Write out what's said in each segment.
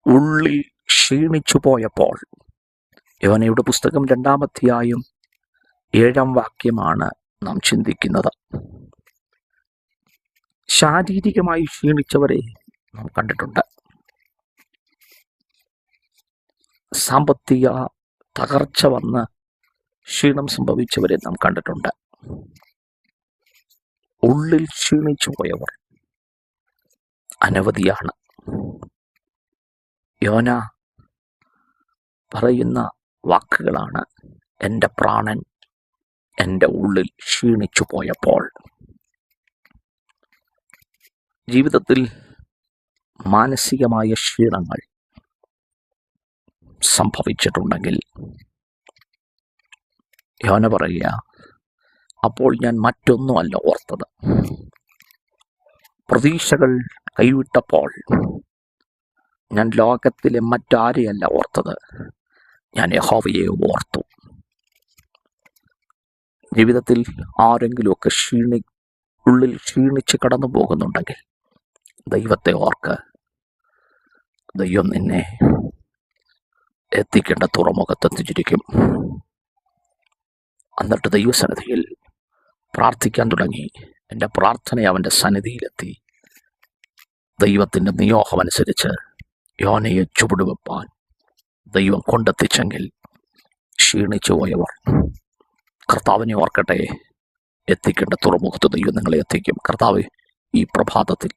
ഉള്ളിൽ ക്ഷീണിച്ചു പോയപ്പോൾ. യോനയുടെ പുസ്തകം 2-ാം അധ്യായം 7-ാം വാക്യമാണ് നാം ചിന്തിക്കുന്നത്. ശാരീരികമായി ക്ഷീണിച്ചവരെ നാം കണ്ടിട്ടുണ്ട്. സാമ്പത്തിക തകർച്ച വന്ന് ക്ഷീണം സംഭവിച്ചവരെ നാം കണ്ടിട്ടുണ്ട്. ഉള്ളിൽ ക്ഷീണിച്ചു പോയവർ അനവധിയാണ്. യോന പറയുന്ന വാക്കുകളാണ്: എൻ്റെ പ്രാണൻ എൻ്റെ ഉള്ളിൽ ക്ഷീണിച്ചു പോയപ്പോൾ. ജീവിതത്തിൽ മാനസികമായ ക്ഷീണങ്ങൾ സംഭവിച്ചിട്ടുണ്ടെങ്കിൽ യോന പറയുക, അപ്പോൾ ഞാൻ മറ്റൊന്നുമല്ല ഓർത്തത്. പ്രതീക്ഷകൾ കൈവിട്ടപ്പോൾ ഞാൻ ലോകത്തിലെ മറ്റാരെയല്ല ഓർത്തത്, ഞാൻ യഹോവയെ ഓർത്തു. ജീവിതത്തിൽ ആരെങ്കിലുമൊക്കെ ഉള്ളിൽ ക്ഷീണിച്ച് കടന്നു പോകുന്നുണ്ടെങ്കിൽ ദൈവത്തെ ഓർക്ക്. ദൈവം നിന്നെ എത്തിക്കേണ്ട തുറമുഖത്തെത്തിച്ചിരിക്കും. എന്നിട്ട് ദൈവസന്നിധിയിൽ പ്രാർത്ഥിക്കാൻ തുടങ്ങി. എൻ്റെ പ്രാർത്ഥന അവൻ്റെ സന്നിധിയിലെത്തി. ദൈവത്തിൻ്റെ നിയോഗമനുസരിച്ച് യോനയെ ചുവടുവെപ്പാൻ ദൈവം കൊണ്ടെത്തിച്ചെങ്കിൽ ക്ഷീണിച്ചു പോയവർ കർത്താവിനെ ഓർക്കട്ടെ. എത്തിക്കേണ്ട തുറമുഖത്ത് ദൈവം നിങ്ങളെ എത്തിക്കും. കർത്താവ്, ഈ പ്രഭാതത്തിൽ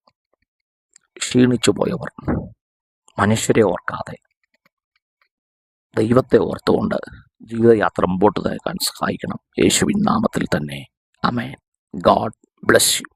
ക്ഷീണിച്ചു പോയവർ മനുഷ്യരെ ഓർക്കാതെ ദൈവത്തെ ഓർത്തുകൊണ്ട് ജീവിതയാത്ര മുമ്പോട്ട് നയിക്കാൻ സഹായിക്കണം. യേശുവിൻ നാമത്തിൽ തന്നെ. ആമേൻ. God bless U.